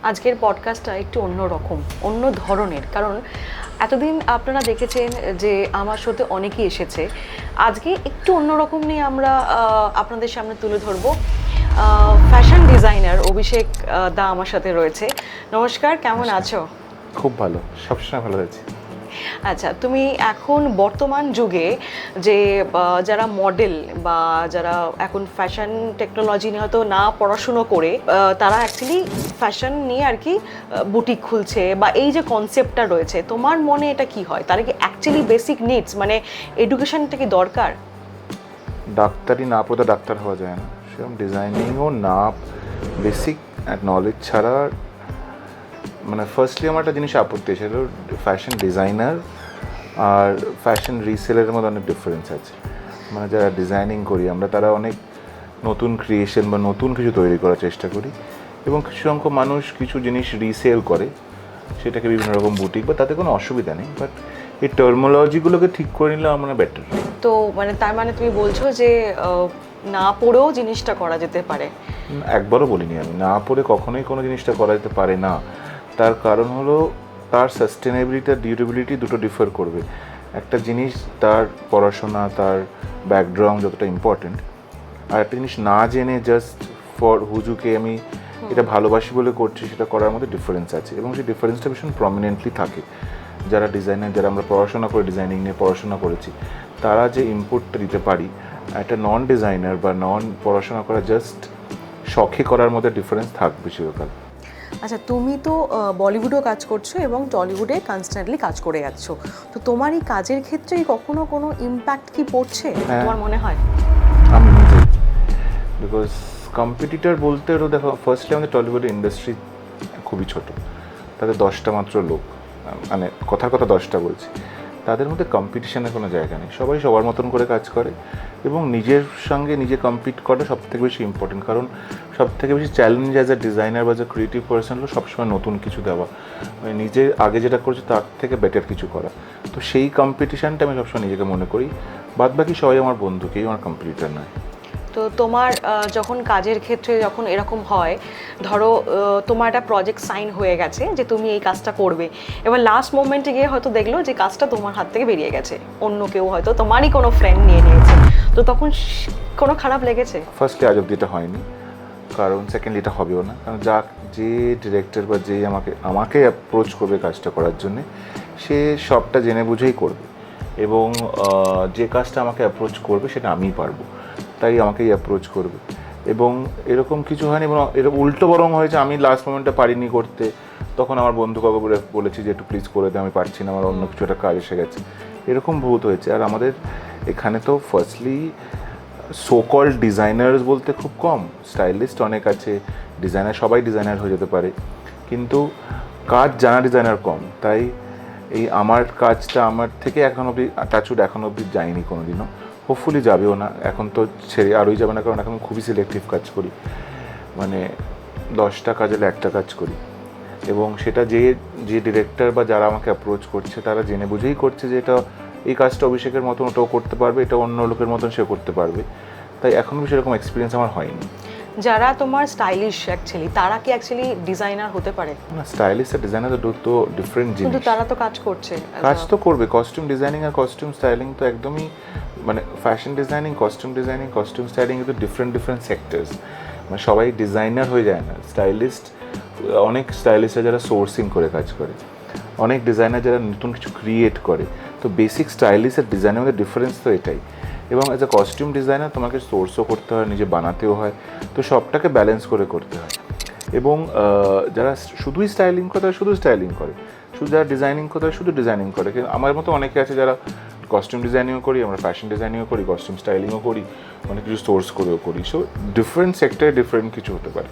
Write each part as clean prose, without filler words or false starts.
আজকের পডকাস্টটা একটু অন্যরকম, অন্য ধরনের। কারণ এতদিন আপনারা দেখেছেন যে আমার সাথে অনেকেই এসেছে। আজকে একটু অন্যরকম নিয়ে আমরা আপনাদের সামনে তুলে ধরবো। ফ্যাশন ডিজাইনার অভিষেক দা আমার সাথে রয়েছে। নমস্কার, কেমন আছো? খুব ভালো, সবসময় ভালো আছি। আচ্ছা, তুমি এখন বর্তমান যুগে যে যারা মডেল বা যারা এখন ফ্যাশন টেকনোলজি নিয়ে হয়তো না পড়াশুনো করে তারা অ্যাকচুয়ালি ফ্যাশন নিয়ে আর কি বুটিক খুলছে বা এই যে কনসেপ্টটা রয়েছে, তোমার মনে এটা কি হয়? তারা কি অ্যাকচুয়ালি বেসিক নিডস, মানে এডুকেশনটা কি দরকার? ডাক্তারি না পড়ে ডাক্তার হওয়া যায় না, সেরকম ডিজাইনিংও না, বেসিক নলেজ ছাড়া। মানে ফার্স্টলি আমার একটা জিনিস আপত্তি ছিল, ফ্যাশন ডিজাইনার আর ফ্যাশন রিসেলের মধ্যে অনেক ডিফারেন্স আছে। মানে যারা ডিজাইনিং করি আমরা, তারা অনেক নতুন ক্রিয়েশন বা নতুন কিছু তৈরি করার চেষ্টা করি, এবং কিছু সংখ্যক মানুষ কিছু জিনিস রিসেল করে, সেটাকে বিভিন্ন রকম বুটিক, বা তাতে কোনো অসুবিধা নেই, বাট এই টার্মোলজিগুলোকে ঠিক করে নিলে আমরা বেটার। তো মানে তার মানে তুমি বলছো যে না পড়েও জিনিসটা করা যেতে পারে? একবারও বলিনি আমি না পড়ে কখনোই কোনো জিনিসটা করা যেতে পারে না। তার কারণ হলো তার সাস্টেনেবিলিটি আর ডিউরেবিলিটি দুটো ডিফার করবে। একটা জিনিস তার পড়াশোনা, তার ব্যাকগ্রাউন্ড যতটা ইম্পর্টেন্ট, আর একটা জিনিস না জেনে জাস্ট ফর হুজুকে আমি এটা ভালোবাসি বলে করছি, সেটা করার মধ্যে ডিফারেন্স আছে, এবং সেই ডিফারেন্সটা ভীষণ প্রমিনেন্টলি থাকে। যারা ডিজাইনার, যারা আমরা পড়াশোনা করে ডিজাইনিং নিয়ে পড়াশোনা করেছি, তারা যে ইনপুটটা দিতে পারি, একটা নন ডিজাইনার বা নন পড়াশোনা করা জাস্ট শখে করার মধ্যে ডিফারেন্স থাকবে চিরকাল। আচ্ছা, তুমি তো বলিউডেও কাজ করছো এবং টলিউডে কনস্ট্যান্টলি কাজ করে যাচ্ছ। তো তোমার এই কাজের ক্ষেত্রে কখনো কোনো ইম্প্যাক্ট কি পড়ছে তোমার মনে হয়? আমি নিজে, বিকজ কম্পিটিটার বলতে দেখো, ফার্স্টলি আমাদের টলিউডের ইন্ডাস্ট্রি খুবই ছোট, তাদের 10টা মাত্র লোক, মানে কথার কথা 10টা বলছি, তাদের মধ্যে কম্পিটিশনের কোনো জায়গা নেই। সবাই সবার মতন করে কাজ করে, এবং নিজের সঙ্গে নিজে কম্পিট করা সবথেকে বেশি ইম্পর্টেন্ট। কারণ সবথেকে বেশি চ্যালেঞ্জ অ্যাজ এ ডিজাইনার বা যে ক্রিয়েটিভ পার্সন হলো সবসময় নতুন কিছু দেওয়া, মানে নিজে আগে যেটা করছে তার থেকে বেটার কিছু করা। তো সেই কম্পিটিশানটা আমি সবসময় নিজেকে মনে করি। বাদ বাকি সবাই আমার বন্ধু, কেউ আমার কম্পিটিটর নয়। তো তোমার যখন কাজের ক্ষেত্রে যখন এরকম হয়, ধরো তোমার একটা প্রজেক্ট সাইন হয়ে গেছে যে তুমি এই কাজটা করবে, এবার লাস্ট মোমেন্টে গিয়ে হয়তো দেখলো যে কাজটা তোমার হাত থেকে বেরিয়ে গেছে, অন্য কেউ হয়তো তোমারই কোনো ফ্রেন্ড নিয়ে নিয়েছে, তো তখন কোনো খারাপ লেগেছে? ফার্স্টলি আজ অব্দি এটা হয়নি, কারণ সেকেন্ডলি এটা হবেও না। কারণ যে ডিরেক্টর বা যে আমাকে অ্যাপ্রোচ করবে কাজটা করার জন্যে, সে সবটা জেনে বুঝেই করবে, এবং যে কাজটা আমাকে অ্যাপ্রোচ করবে সেটা আমিই পারবো, তাই আমাকেই অ্যাপ্রোচ করবে। এবং এরকম কিছু হয়নি, এবং এরকম উল্টো বরং হয়েছে, আমি লাস্ট মোমেন্টে পারিনি করতে, তখন আমার বন্ধু কাউকে বলেছি যে একটু প্লিজ করে দে, আমি পারছি না, আমার অন্য কিছু একটা কাজ এসে গেছে, এরকম বহুত হয়েছে। আর আমাদের এখানে তো ফার্স্টলি সো কল্ড ডিজাইনার্স বলতে খুব কম, স্টাইলিস্ট অনেক আছে, ডিজাইনার সবাই ডিজাইনার হয়ে যেতে পারে, কিন্তু কাজ জানা ডিজাইনার কম। তাই এই আমার কাজটা আমার থেকে এখন অবধি টাচুড এখন অবধি যায়নি কোনো দিনও, হোপফুলি যাবেও না। এখন তো ছেড়ে আরোই যাবে না, কারণ এখন খুবই সিলেক্টিভ কাজ করি, মানে 10টা কাজ হলে একটা কাজ করি, এবং সেটা যে ডিরেক্টর বা যারা আমাকে অ্যাপ্রোচ করছে তারা জেনে বুঝেই করছে যে এটা এই কাজটা অভিষেকের মতন ওটাও করতে পারবে, এটা অন্য লোকের মতন সে করতে পারবে। তাই এখনও সেরকম এক্সপিরিয়েন্স আমার হয়নি। যারা তোমার স্টাইলিশ অ্যাকচুয়ালি, তারা কি অ্যাকচুয়ালি ডিজাইনার হতে পারে? না, স্টাইলিস্ট আর ডিজাইনার তো ডিফারেন্ট জিনিস। কিন্তু তারা তো কাজ করছে, কাজ তো করবে। কস্টিউম ডিজাইনিং আর কস্টিউম স্টাইলিং তো একদমই, মানে ফ্যাশন ডিজাইনিং, কস্টিউম স্টাইলিং কিন্তু ডিফারেন্ট সেক্টরস। মানে সবাই ডিজাইনার হয়ে যায় না। স্টাইলিস্ট, অনেক স্টাইলিস্টরা যারা সোর্সিং করে কাজ করে, অনেক ডিজাইনার যারা নতুন কিছু ক্রিয়েট করে। তো বেসিক স্টাইলিস্ট আর ডিজাইনের মধ্যে ডিফারেন্স তো এটাই। এবং অ্যাজ এ কস্টিউম ডিজাইনার তোমাকে সোর্সও করতে হয়, নিজে বানাতেও হয়, তো সবটাকে ব্যালেন্স করে করতে হয়। এবং যারা শুধুই স্টাইলিং করে তারা শুধু স্টাইলিং করে, যারা ডিজাইনিং করে তারা শুধু ডিজাইনিং করে। কিন্তু আমার মতো অনেকে আছে যারা কস্টিউম ডিজাইনিংও করি, আমরা ফ্যাশন ডিজাইনিংও করি, কস্টিউম স্টাইলিংও করি, অনেক কিছু সোর্স করেও করি। সো ডিফারেন্ট সেক্টরে ডিফারেন্ট কিছু হতে পারে।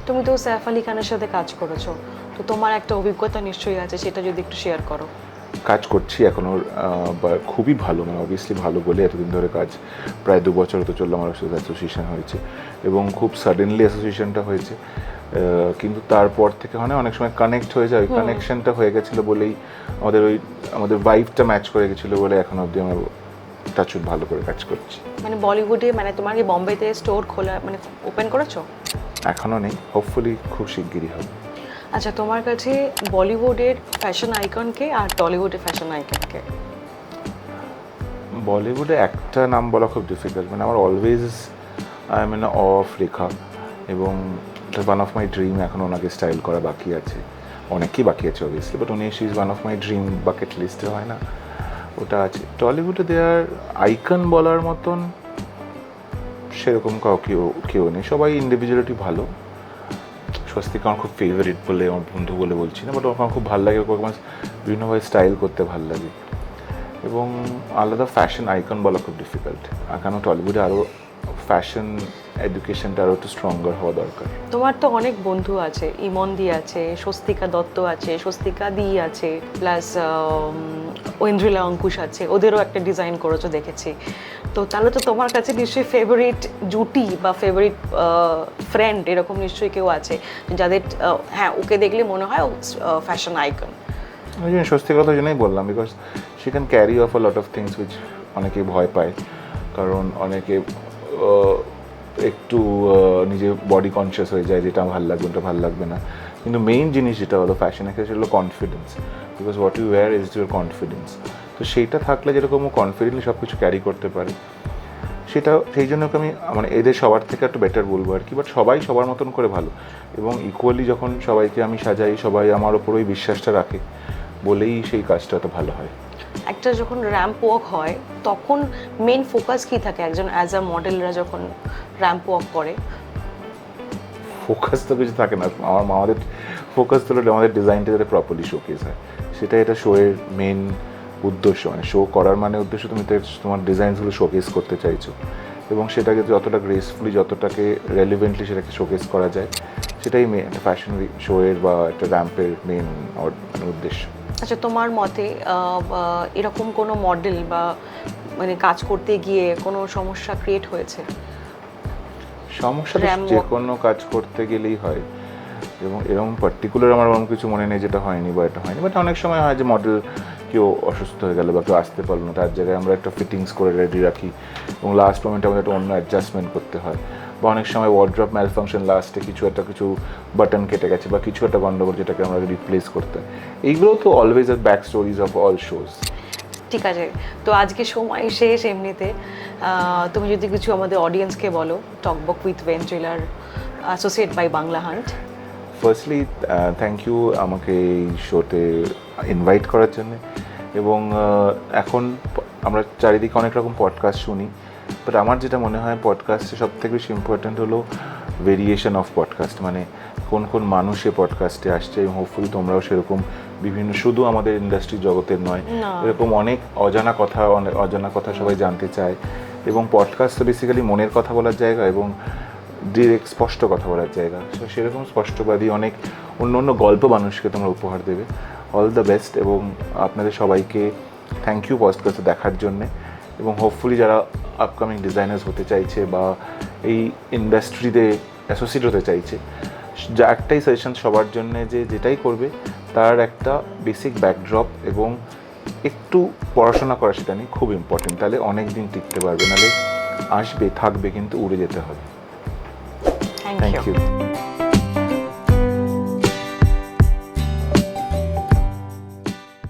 তুমি তো সাইফ আলি খানের সাথে কাজ করেছো, তো তোমার একটা অভিজ্ঞতা নিশ্চয়ই আছে, সেটা যদি একটু শেয়ার করো। কাজ করছি এখনও, খুবই ভালো, মানে অবভিয়াসলি ভালো বলে এতদিন ধরে কাজ, প্রায় 2 বছর হতে চললো আমার সাথে অ্যাসোসিয়েশন হয়েছে, এবং খুব সাডেনলি অ্যাসোসিয়েশনটা হয়েছে। কিন্তু তারপর থেকে হয় না, অনেক সময় কানেক্ট হয়ে যায়, ওই কানেকশনটা হয়ে গেছিলো বলেই আমাদের ভাইবটা ম্যাচ করে গেছিলো বলে এখন অবধি আমরা টাচুড ভালো করে কাজ করছি। মানে বলিউডে, মানে তোমার কি বোম্বেতে স্টোর খোলা, মানে ওপেন করেছো? এখনও নেই, হোপফুলি খুব শিগগিরই হবে। আচ্ছা, তোমার কাছে বলিউডের ফ্যাশন আইকনকে আর টলিউডের ফ্যাশন আইকনকে? বলিউডে একটা নাম বলা খুব ডিফিকাল্ট, মানে আমার always I am in of Rekha, এবং ওয়ান অফ মাই ড্রিম এখন ওনাকে স্টাইল করা বাকি আছে, অনেকই বাকি আছে অবভিয়াসলি, বাট উনি she is one of my dream bucket লিস্টে হয় না, ওটা আছে। টলিউডে দেয়ার আইকন বলার মতন সেরকম কেউ নেই, সবাই ইন্ডিভিজুয়ালিটি ভালো। স্বস্তিকা আমার খুব ফেভারিট বলে, আমার বন্ধু বলে বলছি না, বাট আমার খুব ভালো লাগে, ওরকম বিভিন্নভাবে স্টাইল করতে ভালো লাগে। এবং আলাদা ফ্যাশন আইকন বলা খুব ডিফিকাল্ট, আর কেন টলিউডে আরও ফ্যাশন এডুকেশনটা আরও একটু স্ট্রঙ্গার হওয়া দরকার। তোমার তো অনেক বন্ধু আছে, ইমন দি আছে, স্বস্তিকা দত্ত আছে, স্বস্তিকা দি আছে, প্লাস ঐন্দ্রিলা অঙ্কুশ আছে, ওদেরও একটা ডিজাইন করেছো দেখেছি। তো তাহলে তো তোমার কাছে নিশ্চয়ই ফেভারিট জুটি বা ফেভারিট ফ্রেন্ড এরকম নিশ্চয়ই কেউ আছে যাদের হ্যাঁ ওকে দেখলে মনে হয় ফ্যাশন আইকন। ওই জন্য স্বস্তিকার কথা জন্যই বললাম, because she can carry of a lot of things which অনেকে ভয় পায়, কারণ অনেকে একটু নিজে বডি কনসিয়াস হয়ে যায়, যেটা ভালো লাগবে ওটা ভালো লাগবে না, কিন্তু মেইন জিনিস যেটা হলো ফ্যাশনের ক্ষেত্রে সেটা হলো confidence, because what you wear is your confidence. তো সেইটা থাকলে যেরকম ও কনফিডেন্টলি সব কিছু ক্যারি করতে পারে, সেটা সেই জন্য আমি মানে এদের সবার থেকে একটু বেটার বলবো আর কি, বাট সবাই সবার মতন করে ভালো, এবং ইকুয়ালি যখন সবাইকে আমি সাজাই, সবাই আমার ওপর ওই বিশ্বাসটা রাখে বলেই সেই কাজটা এত ভালো হয়। একটা যখন র্যাম্প ওয়াক হয় তখন মেন ফোকাস কি থাকে একজন অ্যাজ আ মডেলরা যখন র্যাম্প ওয়াক করে? ফোকাস তো কিছু থাকে না, আমাদের ফোকাস তো হলো আমাদের ডিজাইনটা যাতে প্রপারলি শোকেস হয়, সেটা এটা শোয়ের মেন উদ্দেশ্য, মানে শো করার মানে উদ্দেশ্য তুমি তো তোমার ডিজাইনসগুলো শোকেস করতে চাইছো, এবং সেটাকে যতটা গ্রেসফুলি যতটাকে রেলিভেন্টলি সেটাকে শোকেস করা যায়, সেটাই মেন একটা ফ্যাশন শোয়ের বা একটা র্যাম্পের মেন উদ্দেশ্য। আচ্ছা, তোমার মতে এরকম কোনো মডেল বা মানে কাজ করতে গিয়ে কোনো সমস্যা ক্রিয়েট হয়েছে? সমস্যা তো যে কোনো কাজ করতে গেলেই হয়, এবং এরকম পার্টিকুলার আমার এরকম কিছু মনে নেই যেটা হয়নি বা এটা হয়নি, বাট অনেক সময় হয় যে মডেল কেউ অসুস্থ হয়ে গেল বা কেউ আসতে পারলো না, তার জায়গায় আমরা একটা ফিটিংস করে রেডি রাখি, এবং লাস্ট মোমেন্টে আমাদের একটা অন্য অ্যাডজাস্টমেন্ট করতে হয়, বা অনেক সময় ওয়ার্ড্রপ ম্যালফাংশন, লাস্টে কিছু বাটন কেটে গেছে বা কিছু একটা গন্ডগোল যেটাকে আমরা রিপ্লেস করতে হয়, এইগুলো তো always are back stories of all shows. ঠিক আছে, তো আজকে সময় শেষ এমনিতে, তুমি যদি কিছু আমাদের অডিয়েন্সকে বলো, talkback with vernacular associate by Bangla hunt. Firstly thank you আমাকে এই শোতে ইনভাইট করার জন্য, এবং এখন আমরা চারিদিকে অনেক রকম পডকাস্ট শুনি, বাট আমার যেটা মনে হয় পডকাস্টে সবথেকে বেশি ইম্পর্ট্যান্ট হলো ভেরিয়েশন অফ পডকাস্ট, মানে কোন কোন মানুষ এই পডকাস্টে আসছে, এবং হোপফুলি তোমরাও সেরকম বিভিন্ন, শুধু আমাদের ইন্ডাস্ট্রি জগতের নয়, এরকম অনেক অজানা কথা সবাই জানতে চায়, এবং পডকাস্ট তো বেসিক্যালি মনের কথা বলার জায়গা এবং ডিরেক্ট স্পষ্ট কথা বলার জায়গা, সেরকম স্পষ্টবাদী অনেক অন্য গল্প মানুষকে তোমরা উপহার দেবে। অল দ্য বেস্ট, এবং আপনাদের সবাইকে থ্যাংক ইউ পডকাস্টে দেখার জন্যে, এবং হোপফুলি যারা আপকামিং ডিজাইনার্স হতে চাইছে বা এই ইন্ডাস্ট্রিতে অ্যাসোসিয়েট হতে চাইছে, যা একটাই সাজেশন সবার জন্যে, যে যেটাই করবে তার একটা বেসিক ব্যাকড্রপ এবং একটু পড়াশোনা করা সেটা নিয়ে খুব ইম্পর্টেন্ট, তাহলে অনেক দিন টিকতে পারবে, নাহলে আসবে থাকবে কিন্তু উড়ে যেতে হবে। Thank you.